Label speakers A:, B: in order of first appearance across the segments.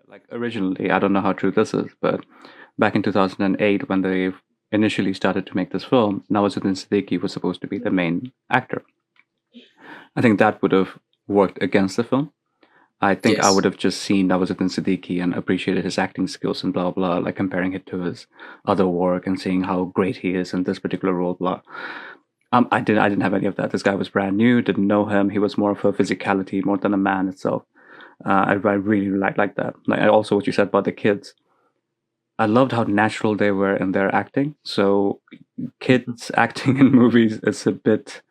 A: Like originally, I don't know how true this is, but back in 2008, when they initially started to make this film, Nawazuddin Siddiqui was supposed to be the main actor. I think that would have worked against the film. I think I would
B: Yes.
A: have just seen Nawazuddin Siddiqui and appreciated his acting skills and blah blah, like comparing it to his other work and seeing how great he is in this particular role. Blah. I didn't have any of that. This guy was brand new, didn't know him. He was more of a physicality more than a man itself. I really like that. Like also what you said about the kids. I loved how natural they were in their acting. So
B: Mhm.
A: kids acting in movies is a bit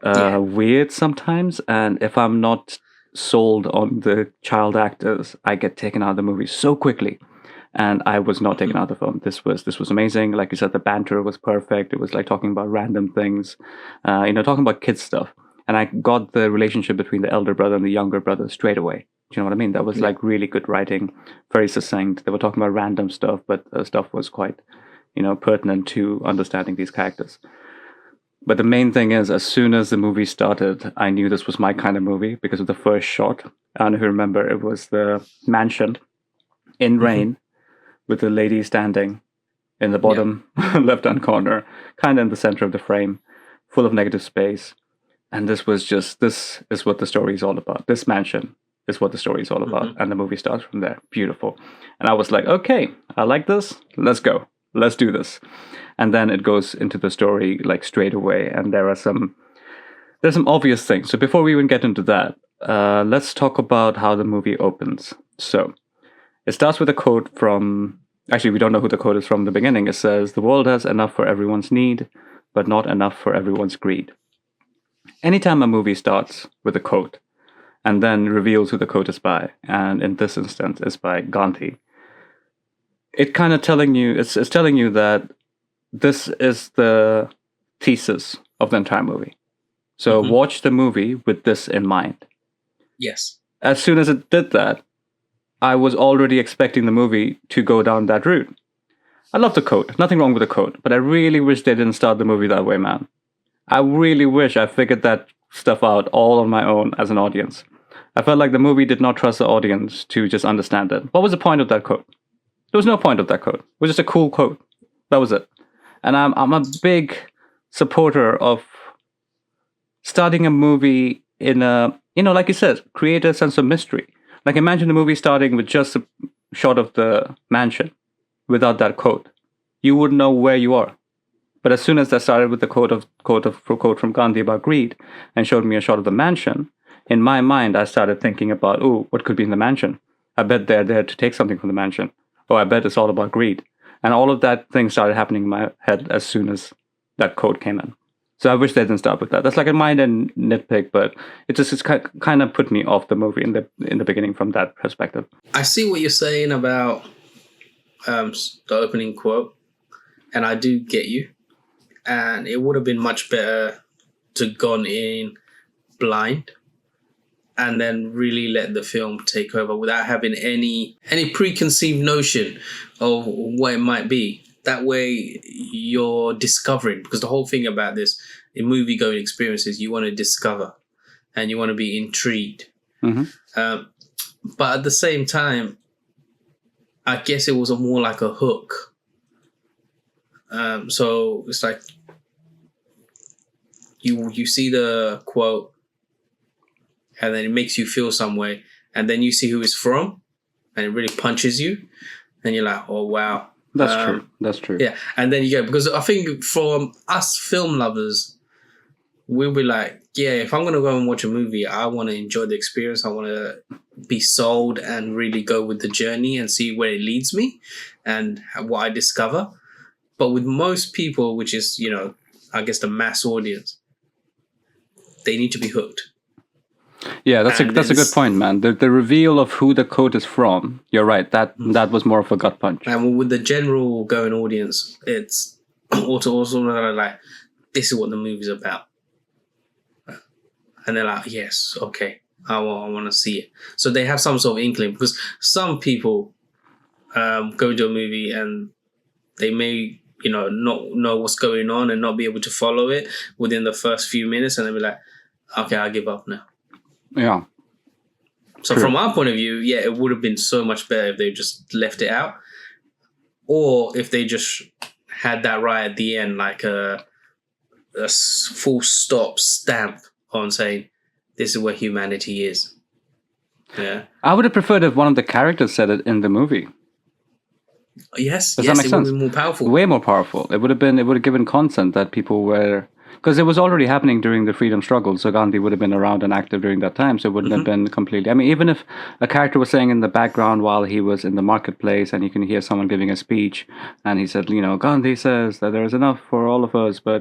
B: Yeah.
A: weird sometimes, and if I'm not sold on the child actors, I get taken out of the movie so quickly. And I was not taken
B: Mhm.
A: out of the film. This was amazing. Like you said, the banter was perfect. It was like talking about random things, talking about kids stuff. And I got the relationship between the elder brother and the younger brother straight away. Do you know what I mean? That was
B: Yeah.
A: like really good writing, very succinct. They were talking about random stuff, but stuff was quite, pertinent to understanding these characters. But the main thing is, as soon as the movie started, I knew this was my kind of movie because of the first shot. I don't know if you remember, it was the mansion in
B: Mhm.
A: rain with the lady standing in the
B: Yeah.
A: bottom left hand corner, kind of in the center of the frame, full of negative space. And this is what the story is all about. This mansion is what the story is all about.
B: Mhm.
A: And the movie starts from there. Beautiful. And I was like, okay, I like this. Let's go. Let's do this. And then it goes into the story like straight away. And there's some obvious things. So before we even get into that, let's talk about how the movie opens. So it starts with a quote from. Actually, we don't know who the quote is from the beginning. It says, "The world has enough for everyone's need, but not enough for everyone's greed." Anytime a movie starts with a quote and then reveals who the quote is by, and in this instance, is by Gandhi, it kind of telling you it's telling you that this is the thesis of the entire movie. So
B: Mhm.
A: watch the movie with this in mind.
B: Yes.
A: As soon as it did that, I was already expecting the movie to go down that route. I love the quote, nothing wrong with the quote, but I really wish they didn't start the movie that way, man. I really wish I figured that stuff out all on my own as an audience. I felt like the movie did not trust the audience to just understand it. What was the point of that quote? There was no point of that quote. It was just a cool quote. That was it. And I'm a big supporter of starting a movie in a, like you said, create a sense of mystery. Like imagine the movie starting with just a shot of the mansion without that quote. You wouldn't know where you are. But as soon as I started with the quote from Gandhi about greed and showed me a shot of the mansion, in my mind I started thinking about, oh, what could be in the mansion? I bet they're there to take something from the mansion. Oh, I bet it's all about greed. And all of that thing started happening in my head as soon as that quote came in. So I wish they didn't start with that. That's like a minor nitpick, but it's kind of put me off the movie in the beginning from that perspective.
B: I see what you're saying about the opening quote, and I do get you. And it would have been much better to gone in blind and then really let the film take over without having any preconceived notion of what it might be. That way you're discovering, because the whole thing about this in movie going experiences, you want to discover and you want to be intrigued.
A: Mm-hmm.
B: um, but at the same time, I guess it was a more like a hook. So it's like you see the quote, and then it makes you feel some way, and then you see who it's from, and it really punches you, and you're like, oh wow.
A: That's true. That's true.
B: Yeah, and then you go, because I think from us film lovers, we'll be like, yeah, if I'm gonna go and watch a movie, I want to enjoy the experience. I want to be sold and really go with the journey and see where it leads me and what I discover. But with most people, which is, I guess the mass audience, they need to be hooked.
A: Yeah,
B: And
A: that's
B: then
A: a good point, man. The reveal of who the quote is from. You're right. That was more of a gut punch.
B: and with the general going audience, it's also like, this is what the movie's about. And they're like, yes, okay, I want to see it. So they have some sort of inkling, because some people go to a movie and they may, not know what's going on and not be able to follow it within the first few minutes, and they'll be like, okay, I'll give up now.
A: Yeah.
B: So
A: True.
B: from our point of view, yeah, it would have been so much better if they just left it out, or if they just had that right at the end, like a full stop stamp on saying this is where humanity is. Yeah.
A: I would have preferred if one of the characters said it in the movie.
B: Yes.
A: Does
B: yes,
A: that make
B: it would
A: sense?
B: have been more powerful.
A: Way more powerful. It would have given consent that people were, because it was already happening during the freedom struggle. So Gandhi would have been around and active during that time. So it wouldn't have been completely. I mean, even if a character was saying in the background while he was in the marketplace, and you can hear someone giving a speech, and he said, Gandhi says that there is enough for all of us, but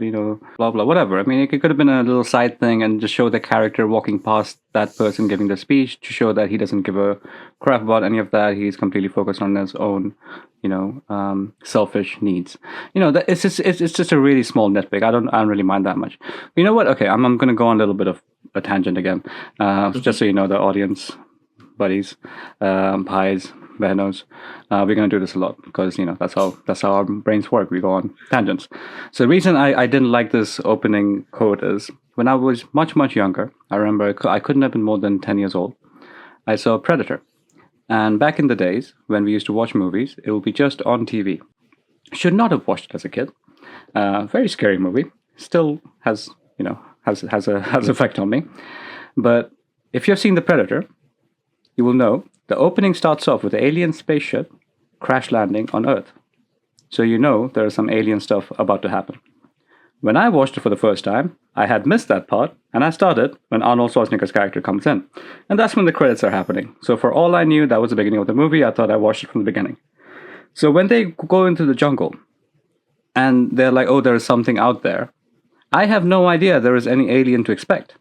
A: blah blah whatever. I mean, it could have been a little side thing and just show the character walking past that person giving the speech to show that he doesn't give a crap about any of that. He's completely focused on his own selfish needs. That it's just a really small nitpick. I don't really mind that much. You know what? Okay, I'm going to go on a little bit of a tangent again, just so you know, the audience, buddies, Bhais, Behnos, we're going to do this a lot because that's how our brains work. We go on tangents. So the reason I didn't like this opening quote is when I was much younger. I remember I couldn't have been more than 10 years old. I saw Predator. And back in the days when we used to watch movies, it would be just on TV. Should not have watched it as a kid. Very scary movie. Still has has effect on me. But if you've seen The Predator, you will know the opening starts off with an alien spaceship crash landing on Earth. So there is some alien stuff about to happen. When I watched it for the first time, I had missed that part, and I started when Arnold Schwarzenegger's character comes in. And that's when the credits are happening. So for all I knew, that was the beginning of the movie. I thought I watched it from the beginning. So when they go into the jungle, and they're like, oh, there's something out there, I have no idea there is any alien to expect.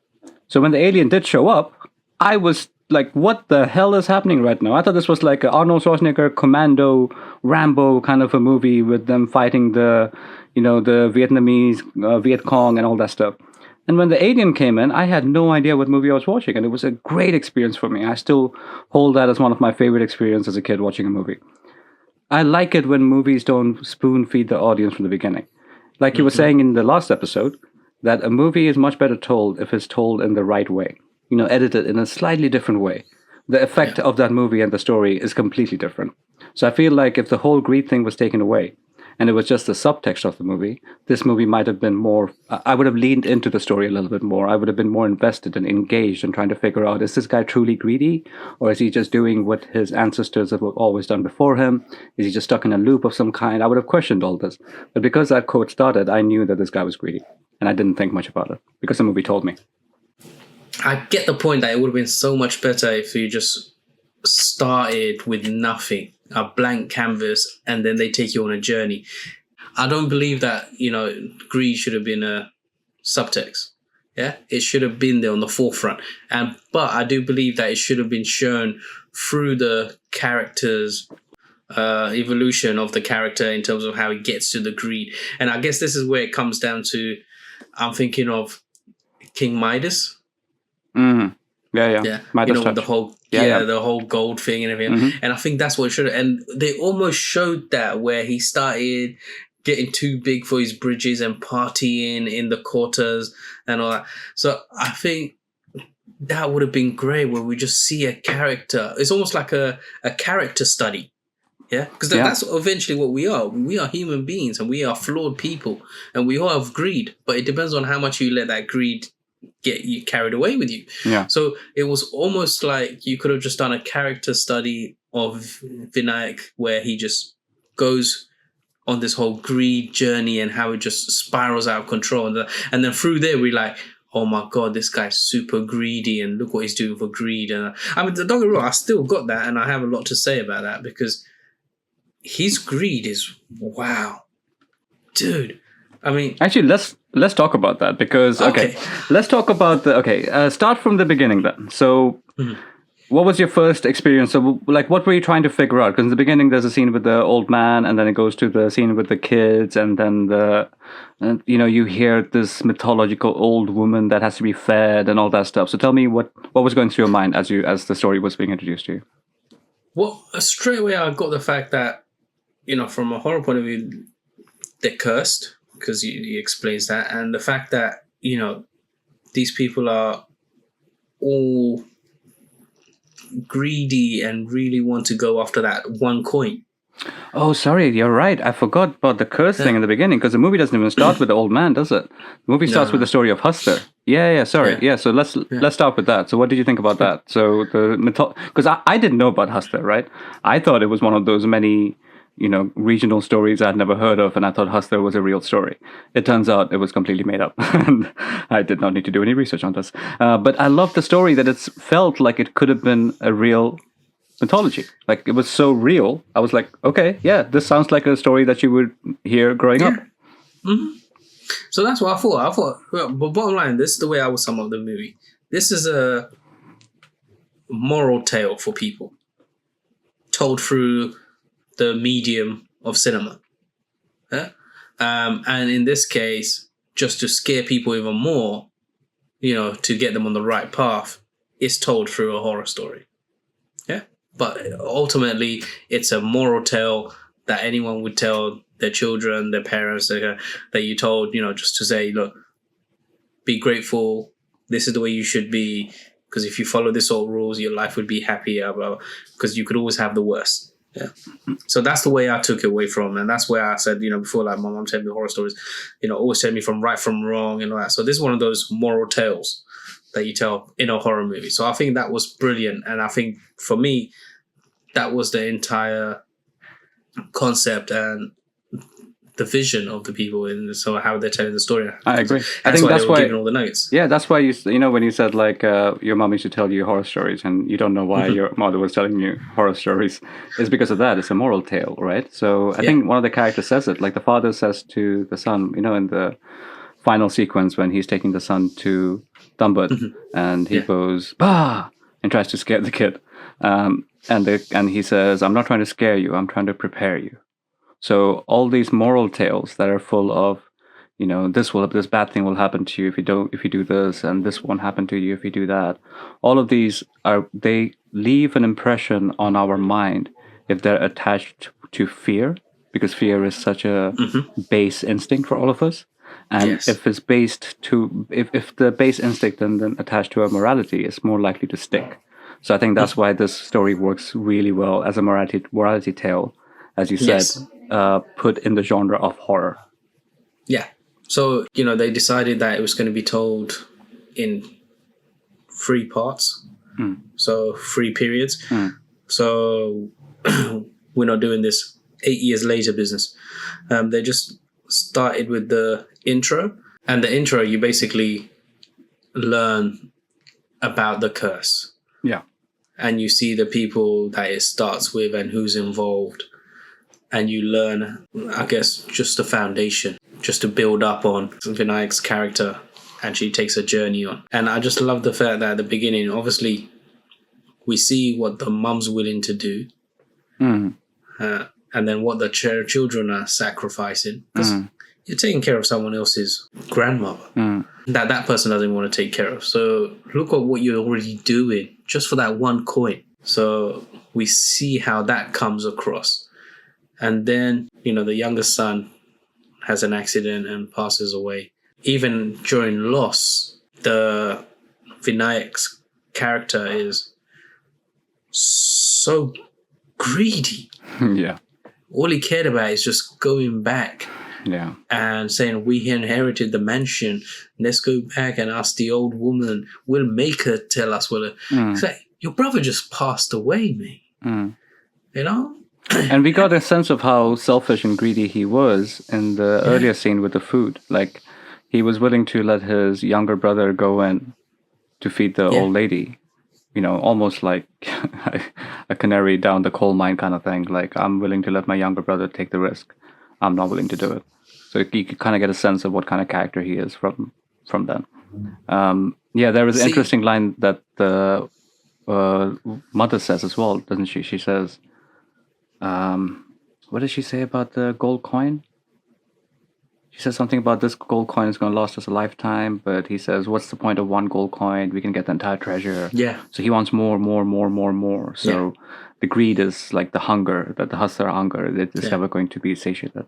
A: So when the alien did show up, I was like, what the hell is happening right now? I thought this was like an Arnold Schwarzenegger Commando Rambo kind of a movie with them fighting the Vietnamese, Viet Cong and all that stuff. And when the alien came in, I had no idea what movie I was watching. And it was a great experience for me. I still hold that as one of my favorite experiences as a kid watching a movie. I like it when movies don't spoon feed the audience from the beginning. Like you were saying in the last episode, that a movie is much better told if it's told in the right way. Edited in a slightly different way. The effect of that movie and the story is completely different. So I feel like if the whole greed thing was taken away, and it was just the subtext of the movie, this movie might have been more, I would have leaned into the story a little bit more. I would have been more invested and engaged in trying to figure out, is this guy truly greedy? Or is he just doing what his ancestors have always done before him? Is he just stuck in a loop of some kind? I would have questioned all this. But because that quote started, I knew that this guy was greedy. And I didn't think much about it because the movie told me.
B: I get the point that it would have been so much better if you just started with nothing, a blank canvas, and then they take you on a journey. I don't believe that, greed should have been a subtext. Yeah, it should have been there on the forefront. But I do believe that it should have been shown through the character's evolution of the character in terms of how he gets to the greed. And I guess this is where it comes down to, I'm thinking of King Midas.
A: Mm-hmm. Yeah.
B: Midas with the whole the whole gold thing and everything.
A: Mm-hmm.
B: And I think that's what it should have. And they almost showed that where he started getting too big for his bridges and partying in the quarters and all that. So I think that would have been great where we just see a character. It's almost like a character study. Yeah, because that's eventually what we are. We are human beings and we are flawed people and we all have greed. But it depends on how much you let that greed get you carried away with you.
A: Yeah.
B: So it was almost like you could have just done a character study of Vinayak where he just goes on this whole greed journey and how it just spirals out of control. And then through there, we're like, oh my God, this guy's super greedy and look what he's doing for greed. And I mean, don't get me wrong, I still got that and I have a lot to say about that because his greed is wow. Dude, I mean...
A: Actually, let's talk about that because, okay let's talk about start from the beginning then. So... Mm-hmm. What was your first experience? So, like, what were you trying to figure out? Because in the beginning, there's a scene with the old man, and then it goes to the scene with the kids, and then you hear this mythological old woman that has to be fed and all that stuff. So, tell me what was going through your mind as the story was being introduced to you.
B: Well, straight away, I got the fact that from a horror point of view, they're cursed because he explains that, and the fact that these people are all greedy and really want to go after that one coin.
A: Oh, sorry, you're right. I forgot about the curse thing in the beginning, because the movie doesn't even start with the old man, does it? The movie starts with the story of Hustler. Yeah, sorry. Yeah, so let's start with that. So what did you think about that? So because I didn't know about Hustler, right? I thought it was one of those many, regional stories I'd never heard of, and I thought Hustler was a real story. It turns out it was completely made up, and I did not need to do any research on this. But I love the story that it felt like it could have been a real mythology. Like, it was so real. I was like, okay, yeah, this sounds like a story that you would hear growing up.
B: Mm-hmm. So that's what I thought. Well, but bottom line, this is the way I would sum up the movie. This is a moral tale for people, told through the medium of cinema. And in this case, just to scare people even more, to get them on the right path, it's told through a horror story. Yeah. But ultimately, it's a moral tale that anyone would tell their children, their parents, that you told, just to say, look, be grateful. This is the way you should be. Because if you follow this old rules, your life would be happier. Because you could always have the worst. Yeah. So that's the way I took it away from. And that's where I said, before, like, my mom told me horror stories, always tell me from right from wrong and all that. So this is one of those moral tales that you tell in a horror movie. So I think that was brilliant. And I think for me, that was the entire concept and the vision of the people, and so how they're telling the story.
A: I agree. I think that's why
B: giving all the notes.
A: Yeah, that's why when you said like your mom used to tell you horror stories, and you don't know why your mother was telling you horror stories, is because of that. It's a moral tale, right? So I think one of the characters says it. Like the father says to the son, in the final sequence when he's taking the son to Tumbbad, and he goes bah and tries to scare the kid, and he says, "I'm not trying to scare you. I'm trying to prepare you." So all these moral tales that are full of, this bad thing will happen to you if you do this, and this won't happen to you if you do that. All of these they leave an impression on our mind if they're attached to fear, because fear is such a base instinct for all of us. And if it's based to, if the base instinct then attached to our morality, is more likely to stick. So I think that's why this story works really well as a morality tale, as you said, put in the genre of horror.
B: Yeah. So, they decided that it was going to be told in 3 parts. So 3 periods. So we're not doing this 8 years later business. They just started with the intro. And the intro, you basically learn about the curse.
A: Yeah.
B: And you see the people that it starts with and who's involved. And you learn, I guess, just the foundation, just to build up on Vinayak's character and she takes a journey on. And I just love the fact that at the beginning, obviously, we see what the mum's willing to do. And then what the children are sacrificing. Because you're taking care of someone else's grandmother that person doesn't want to take care of. So look at what you're already doing just for that one coin. So we see how that comes across. And then, the youngest son has an accident and passes away. Even during loss, the Vinayak's character is so greedy.
A: Yeah.
B: All he cared about is just going back.
A: Yeah.
B: And saying, we inherited the mansion. Let's go back and ask the old woman. We'll make her tell us what. It's like, your brother just passed away, mate.
A: And we got a sense of how selfish and greedy he was in the earlier scene with the food. Like, he was willing to let his younger brother go in to feed the old lady. Almost like a canary down the coal mine kind of thing. Like, I'm willing to let my younger brother take the risk. I'm not willing to do it. So you could kind of get a sense of what kind of character he is from then. There was an interesting line that the mother says as well, doesn't she? She says, what does she say about the gold coin? She says something about this gold coin is going to last us a lifetime, but he says, what's the point of one gold coin? We can get the entire treasure.
B: Yeah.
A: So he wants more. So the greed is like the hunger, that the hustler hunger. It's never going to be satiated.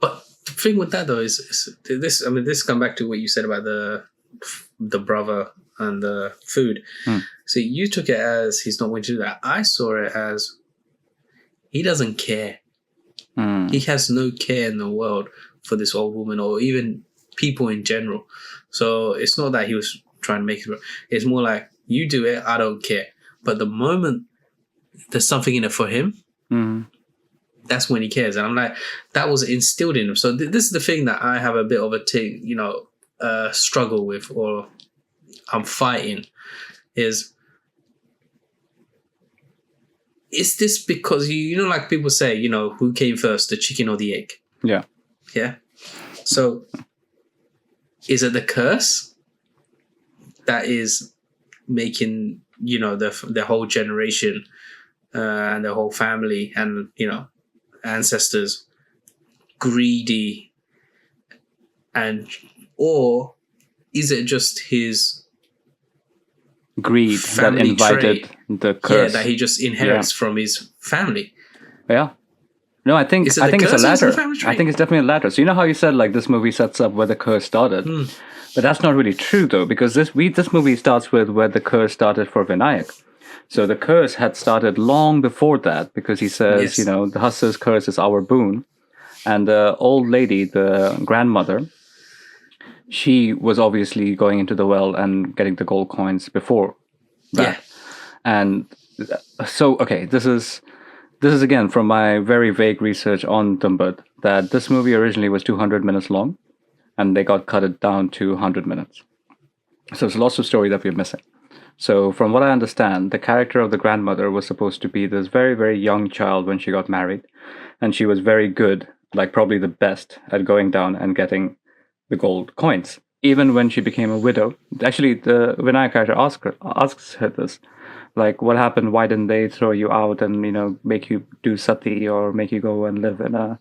B: But the thing with that, though, is this. I mean, this comes back to what you said about the the brother and the food. So you took it as he's not going to do that. I saw it as he doesn't care. He has no care in the world for this old woman or even people in general. So it's not that he was trying to make it. It's more like, you do it, I don't care. But the moment there's something in it for him, that's when he cares. And I'm like, that was instilled in him. So this is the thing that I have a bit of a struggle with, or I'm fighting, is this because like people say, who came first, the chicken or the egg?
A: Yeah.
B: Yeah. So is it the curse that is making, the whole generation and the whole family and, ancestors greedy, or is it just his
A: greed that invited the curse?
B: Yeah, that he just inherits from his family.
A: Yeah. No, I think it's a latter. I think it's definitely a latter. So you know how you said like this movie sets up where the curse started, but that's not really true though, because this movie starts with where the curse started for Vinayak. So the curse had started long before that, because he says, the hustler's curse is our boon, and the old lady, the grandmother, she was obviously going into the well and getting the gold coins before that. Yeah. And so, okay, this is again from my very vague research on Tumbbad, that this movie originally was 200 minutes long, and they got cut it down to 100 minutes. So there's lots of story that we're missing. So from what I understand, the character of the grandmother was supposed to be this very, very young child when she got married, and she was very good, like probably the best at going down and getting the gold coins. Even when she became a widow, actually the Vinayak character asks her this, like, what happened? Why didn't they throw you out and make you do sati, or make you go and live in a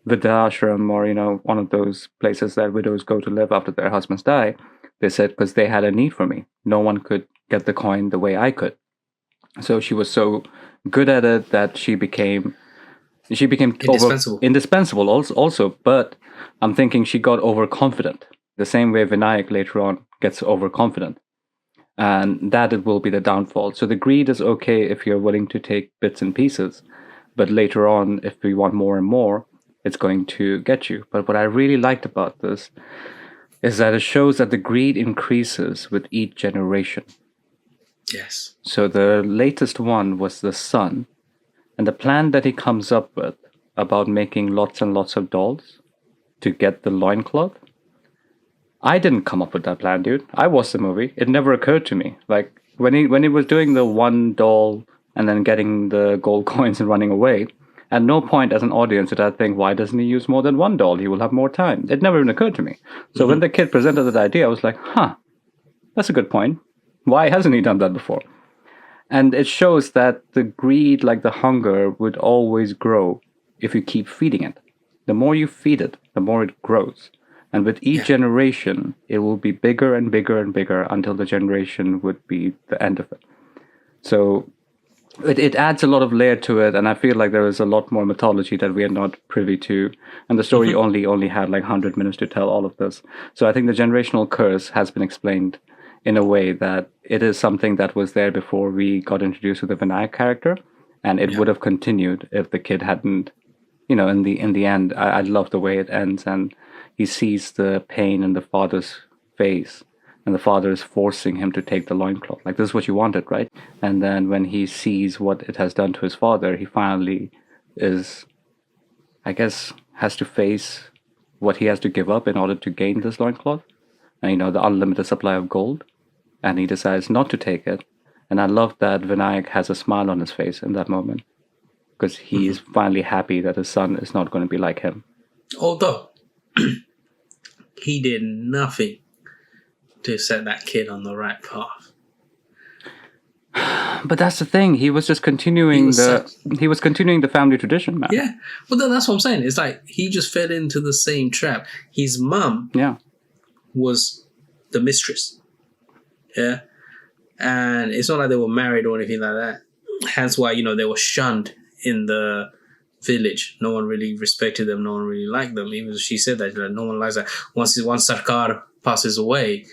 A: vidashram, or one of those places that widows go to live after their husbands die? They said, because they had a need for me. No one could get the coin the way I could. So she was so good at it that she became indispensable also. But I'm thinking she got overconfident, the same way Vinayak later on gets overconfident, and that it will be the downfall. So the greed is okay if you're willing to take bits and pieces, but later on, if we want more and more, it's going to get you. But what I really liked about this is that it shows that the greed increases with each generation.
B: Yes.
A: So the latest one was the son, and the plan that he comes up with about making lots and lots of dolls to get the loincloth. I didn't come up with that plan, dude. I watched the movie. It never occurred to me. Like when he was doing the one doll and then getting the gold coins and running away, at no point as an audience did I think, why doesn't he use more than one doll? He will have more time. It never even occurred to me. So when the kid presented that idea, I was like, that's a good point. Why hasn't he done that before? And it shows that the greed, like the hunger, would always grow if you keep feeding it. The more you feed it, the more it grows. And with each generation, it will be bigger and bigger and bigger until the generation would be the end of it. So it adds a lot of layer to it, and I feel like there is a lot more mythology that we are not privy to. And the story only had like 100 minutes to tell all of this. So I think the generational curse has been explained in a way that it is something that was there before we got introduced to the Vinayak character, and it would have continued if the kid hadn't, in the end, I love the way it ends, and he sees the pain in the father's face, and the father is forcing him to take the loincloth. Like, this is what you wanted, right? And then when he sees what it has done to his father, he finally is, I guess, has to face what he has to give up in order to gain this loincloth. And, the unlimited supply of gold. And he decides not to take it. And I love that Vinayak has a smile on his face in that moment, because he is finally happy that his son is not going to be like him.
B: Although he did nothing to set that kid on the right path.
A: But that's the thing. He was just continuing the family tradition, man.
B: Yeah. Well, that's what I'm saying. It's like he just fell into the same trap. His mum was the mistress. Yeah. And it's not like they were married or anything like that. Hence why, they were shunned in the village. No one really respected them. No one really liked them. Even she said that no one likes that. Once Sarkar passes away,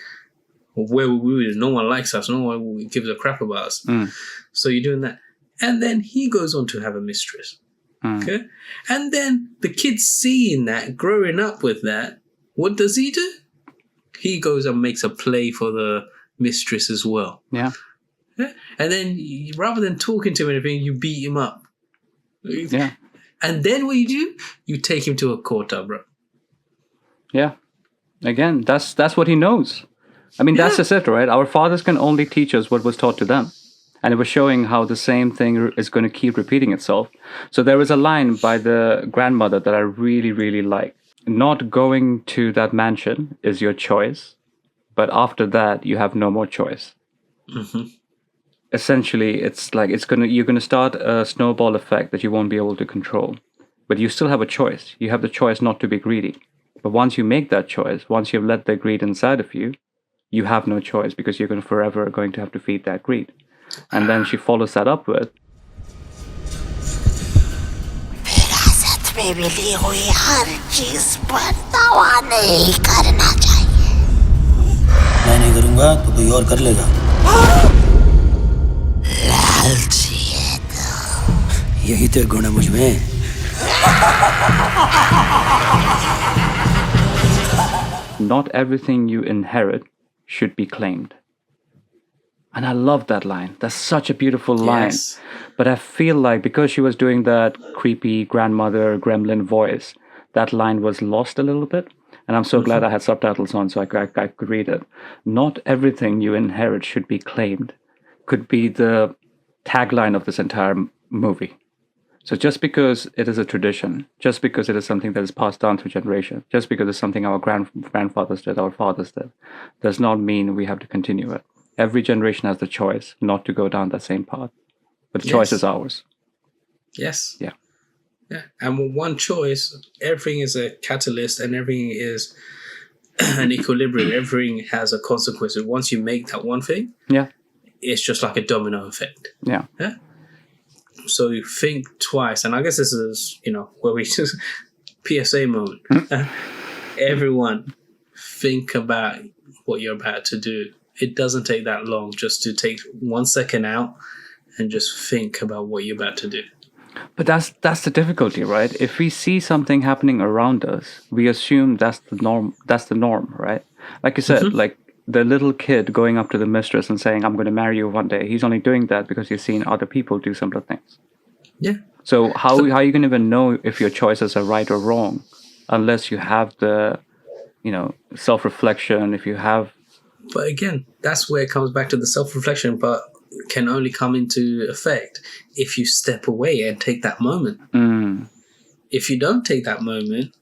B: Where we no one likes us, no one gives a crap about us. So you're doing that. And then he goes on to have a mistress. Okay? And then the kid's seeing that, growing up with that, what does he do? He goes and makes a play for the mistress as well.
A: Yeah.
B: And then rather than talking to him and everything, you beat him up.
A: Yeah.
B: And then what you do? You take him to a quarter, bro.
A: Yeah. Again, that's what he knows. I mean, that's just it, right? Our fathers can only teach us what was taught to them. And it was showing how the same thing is going to keep repeating itself. So there was a line by the grandmother that I really, really like. Not going to that mansion is your choice, but after that, you have no more choice. Essentially, it's like you're gonna start a snowball effect that you won't be able to control. But you still have a choice. You have the choice not to be greedy. But once you make that choice, once you've let the greed inside of you, you have no choice because you're forever going to have to feed that greed. And then she follows that up with,
C: विरासत में मिली हुई हर चीज पर दावा नहीं करना चाहिए।
D: मैं नहीं करूंगा तो कोई और कर लेगा।
C: लालची है तो
D: यही तो गुण है मुझ में।
A: not everything you inherit should be claimed. And I love that line. That's such a beautiful line.
B: Yes.
A: But I feel like because she was doing that creepy grandmother gremlin voice, that line was lost a little bit. And I'm so glad I had subtitles on so I could read it. Not everything you inherit should be claimed could be the tagline of this entire movie. So just because it is a tradition, just because it is something that is passed down through generation, just because it's something our grandfathers did, our fathers did, does not mean we have to continue it. Every generation has the choice not to go down that same path. But the choice is ours.
B: Yes.
A: Yeah.
B: Yeah. And with one choice, everything is a catalyst and everything is an equilibrium. Everything has a consequence. And once you make that one thing, it's just like a domino effect.
A: Yeah.
B: Yeah. So you think twice. And I guess this is, where we just PSA moment. Everyone think about what you're about to do. It doesn't take that long just to take 1 second out and just think about what you're about to do.
A: But that's the difficulty, right? If we see something happening around us, we assume that's the norm. That's the norm, right? Like you said, like the little kid going up to the mistress and saying, "I'm going to marry you one day." He's only doing that because he's seen other people do similar things.
B: Yeah.
A: So how are you going to even know if your choices are right or wrong, unless you have the, self-reflection? If you have.
B: But again, that's where it comes back to the self-reflection, but can only come into effect if you step away and take that moment. If you don't take that moment,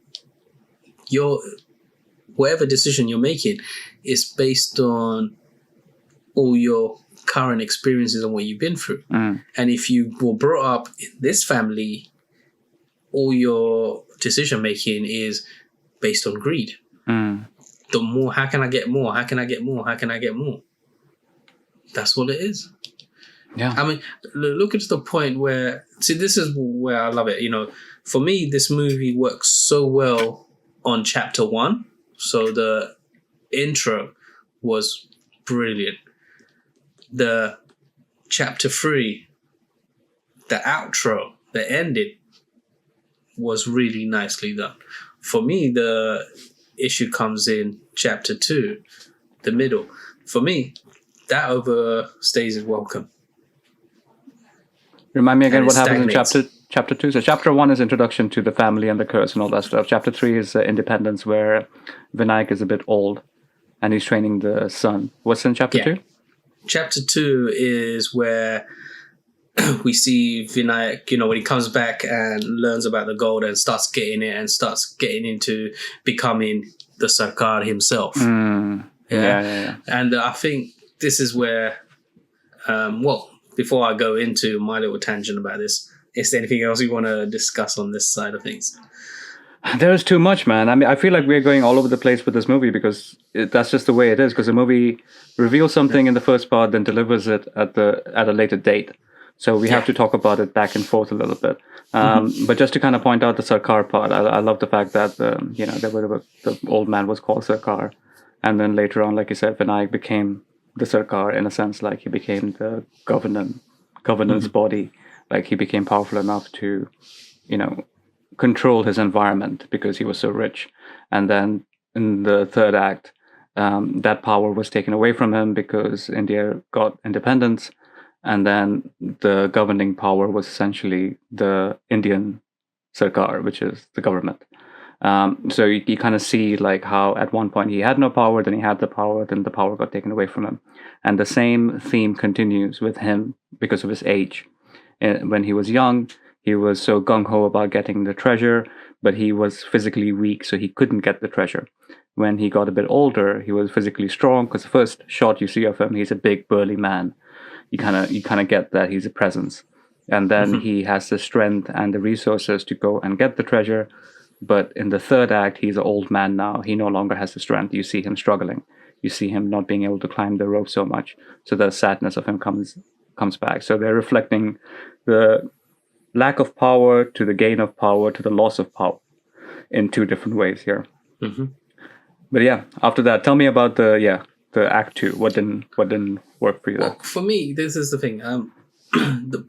B: whatever decision you're making is based on all your current experiences and what you've been through. And if you were brought up in this family, all your decision making is based on greed. The more, how can I get more? How can I get more? How can I get more? That's all it is.
A: Yeah.
B: I mean, look at the point where, see, this is where I love it. For me, this movie works so well on chapter 1. So the intro was brilliant. The chapter 3, the outro, the ending was really nicely done. For me, the issue comes in chapter 2, the middle. For me, that overstays its welcome.
A: Remind me again
B: And
A: what
B: it
A: happens in
B: stagnates.
A: chapter 2. So chapter 1 is introduction to the family and the curse and all that stuff. Chapter 3 is independence, where Vinayak is a bit old and he's training the son. What's in chapter 2?
B: Chapter 2 is where we see Vinayak, when he comes back and learns about the gold and starts getting it and starts getting into becoming the Sarkar himself.
A: Yeah.
B: And I think this is where, before I go into my little tangent about this, is there anything else you want to discuss on this side of things?
A: There is too much, man. I mean, I feel like we're going all over the place with this movie because that's just the way it is. Because the movie reveals something in the first part, then delivers it at a later date. So we have to talk about it back and forth a little bit. But just to kind of point out the Sarkar part, I love the fact that the old man was called Sarkar, And then later on, like you said, Vinayak became the Sarkar in a sense, like he became the governance body. Like he became powerful enough to, control his environment because he was so rich. And then in the third act, that power was taken away from him because India got independence. And then the governing power was essentially the Indian Sarkar, which is the government. So you kind of see like how at one point he had no power, then he had the power, then the power got taken away from him. And the same theme continues with him because of his age. When he was young, he was so gung-ho about getting the treasure, but he was physically weak, so he couldn't get the treasure. When he got a bit older, he was physically strong, because the first shot you see of him, he's a big, burly man. You kind of get that he's a presence. And then he has the strength and the resources to go and get the treasure. But in the third act, he's an old man now. He no longer has the strength. You see him struggling. You see him not being able to climb the rope so much. So the sadness of him comes back. So they're reflecting the lack of power to the gain of power to the loss of power in two different ways here. But yeah, after that, tell me about the act two. What didn't work for you?
B: Well, for me, this is the thing.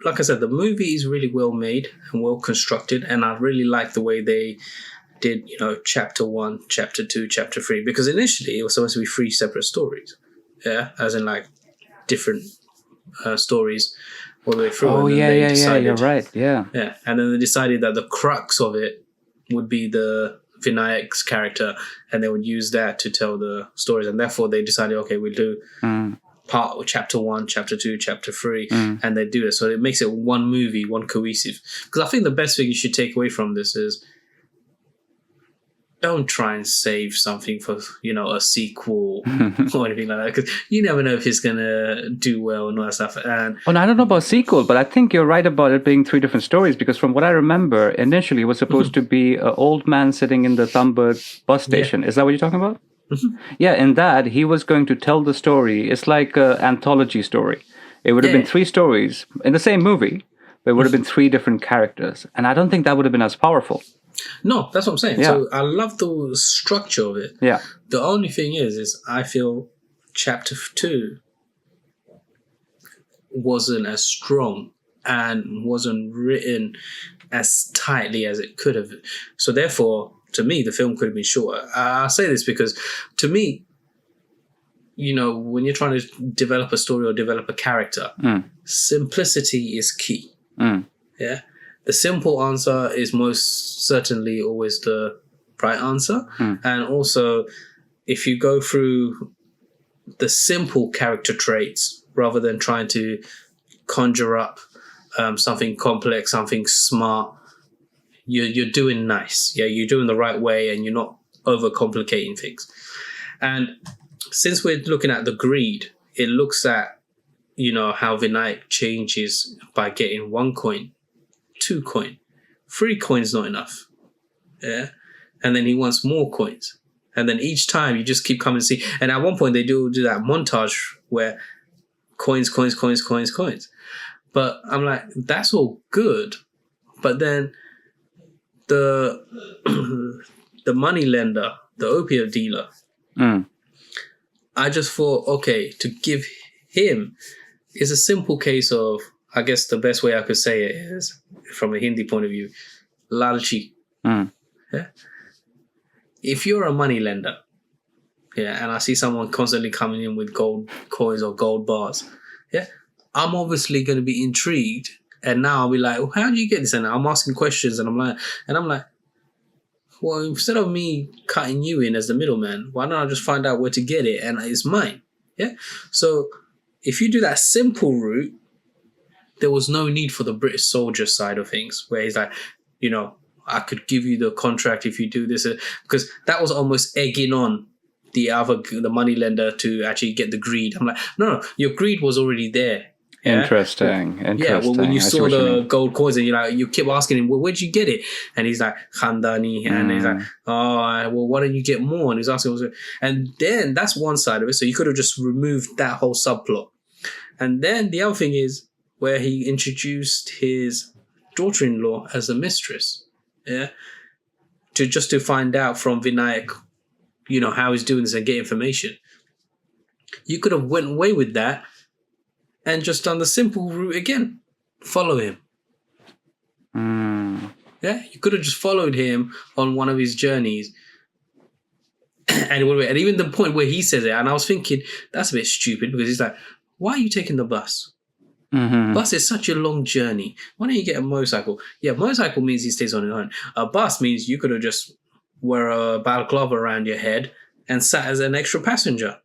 B: Like I said, the movie is really well made and well constructed, and I really like the way they did, chapter 1, chapter 2, chapter 3, because initially it was supposed to be 3 separate stories, as in like different stories all the way through.
A: Oh, you're right, yeah.
B: Yeah, and then they decided that the crux of it would be the Vinayak's character, and they would use that to tell the stories, and therefore they decided, okay, we'll do part of chapter 1, chapter 2, chapter 3, and they do it. So it makes it one movie, one cohesive. Because I think the best thing you should take away from this is don't try and save something for, a sequel or anything like that. Because you never know if it's going to do well and all that stuff. And
A: I don't know about sequel, but I think you're right about it being 3 different stories, because from what I remember, initially it was supposed to be an old man sitting in the Tumbbad bus station. Yeah. Is that what you're talking about? Yeah, in that, he was going to tell the story. It's like an anthology story. It would have been 3 stories in the same movie, but it would have been 3 different characters. And I don't think that would have been as powerful.
B: No, that's what I'm saying. Yeah. So I love the structure of it.
A: Yeah.
B: The only thing is I feel chapter 2 wasn't as strong and wasn't written as tightly as it could have. So therefore, to me, the film could have been shorter. I say this because, to me, when you're trying to develop a story or develop a character, simplicity is key. Yeah? The simple answer is most certainly always the right answer. And also, if you go through the simple character traits rather than trying to conjure up something complex, something smart, you're doing nice. Yeah, you're doing the right way and you're not overcomplicating things. And since we're looking at the greed, it looks at, how Vinayak changes by getting 1 coin, 2 coin, 3 coins not enough. Yeah. And then he wants more coins. And then each time you just keep coming to see. And at one point they do that montage where coins. But I'm like, that's all good. But then the money lender, the opiate dealer, I just thought, okay, to give him is a simple case of, I guess the best way I could say it is, from a Hindi point of view, lalchi. Yeah? If you're a money lender, and I see someone constantly coming in with gold coins or gold bars, I'm obviously going to be intrigued. And now I'll be like, well, how do you get this? And I'm asking questions, and I'm like, well, instead of me cutting you in as the middleman, why don't I just find out where to get it and it's mine? Yeah. So if you do that simple route, there was no need for the British soldier side of things, where he's like, I could give you the contract if you do this, because that was almost egging on the money lender to actually get the greed. I'm like, no, your greed was already there. Yeah?
A: Interesting.
B: Yeah, well, when you saw the gold coins and you keep asking him, well, where'd you get it? And he's like, Khandani. And he's like, oh, well, why don't you get more? And he's asking, and then that's one side of it. So you could have just removed that whole subplot. And then the other thing is where he introduced his daughter-in-law as a mistress. Yeah. To find out from Vinayak how he's doing this and get information. You could have went away with that and just done the simple route again. Follow him. Yeah, you could have just followed him on one of his journeys. And even the point where he says it, and I was thinking, that's a bit stupid because he's like, why are you taking the bus? Bus is such a long journey. Why don't you get a motorcycle? Yeah, motorcycle means he stays on his own. A bus means you could have just wear a balaclava around your head and sat as an extra passenger.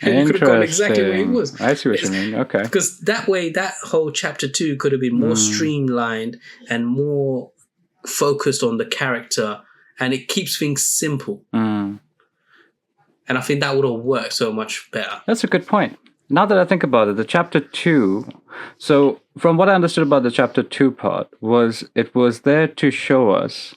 B: And you could have gone exactly where he was.
A: I see what you mean. Okay.
B: Because that way, that whole chapter 2 could have been more streamlined and more focused on the character, and it keeps things simple. And I think that would have worked so much better.
A: That's a good point. Now that I think about it, the chapter 2, so from what I understood about the chapter 2 part, it was there to show us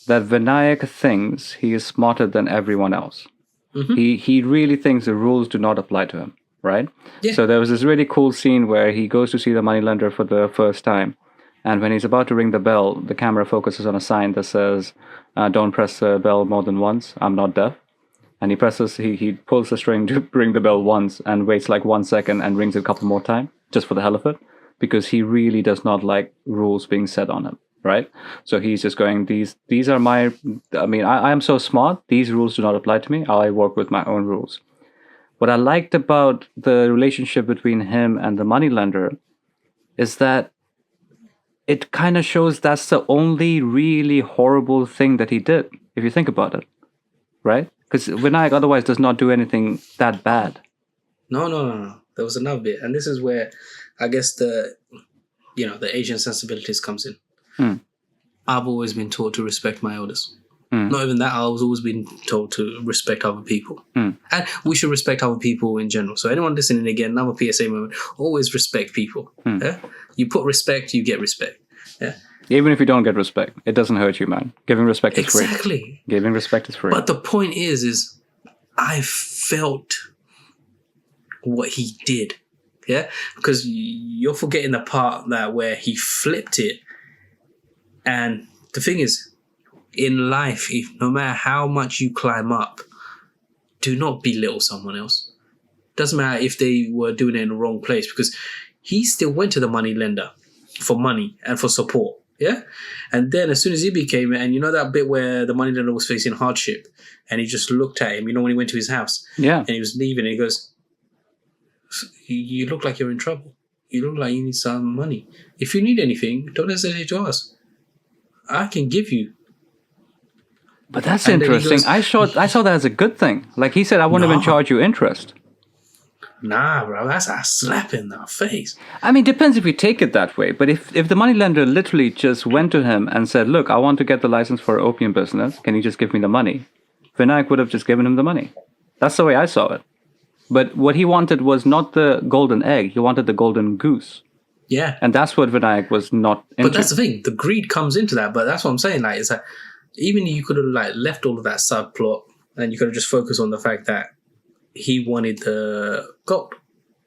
A: that Vinayak thinks he is smarter than everyone else. He really thinks the rules do not apply to him, right?
B: Yeah.
A: So there was this really cool scene where he goes to see the moneylender for the first time. And when he's about to ring the bell, the camera focuses on a sign that says, don't press the bell more than once. I'm not deaf. And he pulls the string to ring the bell once and waits like 1 second and rings it a couple more times just for the hell of it, because he really does not like rules being set on him, right? So he's just going, these are my, I am so smart. These rules do not apply to me. I work with my own rules. What I liked about the relationship between him and the moneylender is that it kind of shows that's the only really horrible thing that he did, if you think about it, right? Because Vinayak otherwise does not do anything that bad.
B: No. There was another bit. And this is where I guess the Asian sensibilities comes in. I've always been taught to respect my elders. Not even that, I was always been told to respect other people. And we should respect other people in general. So anyone listening, again, another PSA moment, always respect people. Yeah? You put respect, you get respect. Yeah.
A: Even if you don't get respect, it doesn't hurt you, man. Giving respect is free.
B: Exactly.
A: Giving respect is free.
B: But the point is I felt what he did. Yeah? Because you're forgetting the part where he flipped it. And the thing is, in life, no matter how much you climb up, do not belittle someone else. Doesn't matter if they were doing it in the wrong place, because he still went to the money lender for money and for support. Yeah. And then as soon as he became, and you know that bit where the money lender was facing hardship and he just looked at him, when he went to his house, and he was leaving, and he goes, you look like you're in trouble. You look like you need some money. If you need anything, don't hesitate to ask. I can give you.
A: But that's interesting. I saw that as a good thing. Like he said, I won't even charge you interest.
B: Nah, bro, that's a slap in the face.
A: I mean, depends if you take it that way. But if the moneylender literally just went to him and said, look, I want to get the license for opium business. Can you just give me the money? Vinayak would have just given him the money. That's the way I saw it. But what he wanted was not the golden egg. He wanted the golden goose.
B: Yeah.
A: And that's what Vinayak was not into.
B: But that's the thing. The greed comes into that. But that's what I'm saying. Like, it's like, even you could have left all of that subplot and you could have just focused on the fact that he wanted the gold.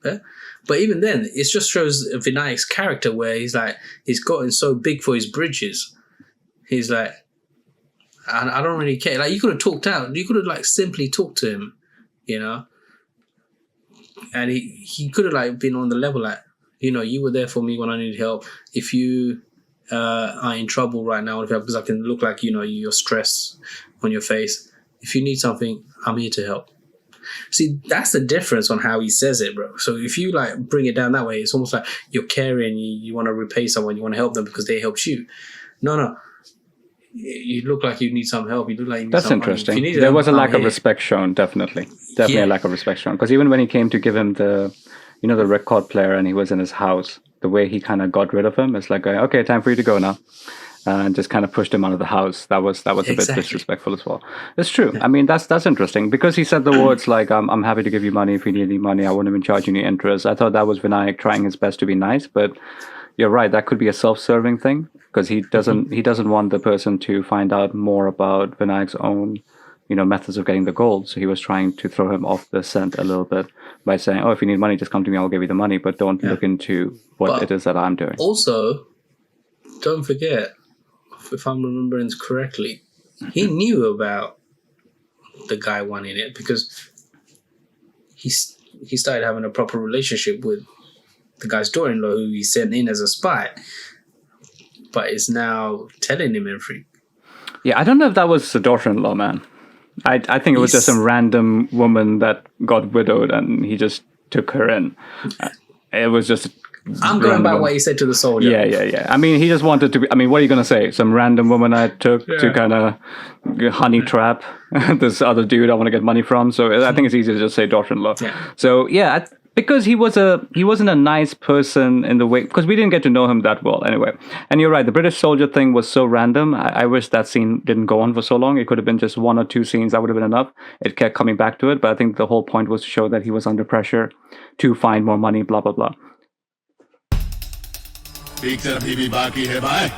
B: Yeah? But even then, it just shows Vinayak's character where he's gotten so big for his bridges. He's like, I don't really care. Like, you could have talked out. You could have simply talked to him, and he could have been on the level you were there for me when I needed help. If you are in trouble right now, because I can look like you're stressed on your face. If you need something, I'm here to help. See, that's the difference on how he says it, bro. So if you bring it down that way, it's almost like you're caring, you want to repay someone, you want to help them because they helped you. No. You look like you need some help. You look like you need
A: That's
B: some
A: interesting.
B: money.
A: There was a lack of respect shown, definitely. Definitely a lack of respect shown. Because even when he came to give him the record player and he was in his house, the way he kind of got rid of him, it's like, okay, time for you to go now. And just kind of pushed him out of the house. That was a bit disrespectful as well. It's true. I mean, that's interesting because he said the words like, "I'm happy to give you money if you need any money. I won't even charge you any interest." I thought that was Vinayak trying his best to be nice, but you're right. That could be a self-serving thing because he doesn't want the person to find out more about Vinayak's own, methods of getting the gold. So he was trying to throw him off the scent a little bit by saying, "Oh, if you need money, just come to me. I'll give you the money, but don't look into what it is that I'm doing."
B: Also, don't forget. If I'm remembering correctly, he knew about the guy wanting it, because he started having a proper relationship with the guy's daughter-in-law, who he sent in as a spy, but is now telling him everything.
A: Yeah, I don't know if that was the daughter-in-law, man. I think it was just some random woman that got widowed and he just took her in. It was just...
B: I'm going by what he said to the soldier.
A: Yeah. I mean, he just wanted to be... I mean, what are you going to say? Some random woman I took to kind of honey trap this other dude I want to get money from. So I think it's easy to just say daughter-in-law.
B: Yeah.
A: So, yeah, because he wasn't a nice person in the way... Because we didn't get to know him that well anyway. And you're right, the British soldier thing was so random. I wish that scene didn't go on for so long. It could have been just 1 or 2 scenes. That would have been enough. It kept coming back to it. But I think the whole point was to show that he was under pressure to find more money, blah, blah, blah.
E: Picture अभी भी बाकी है भाई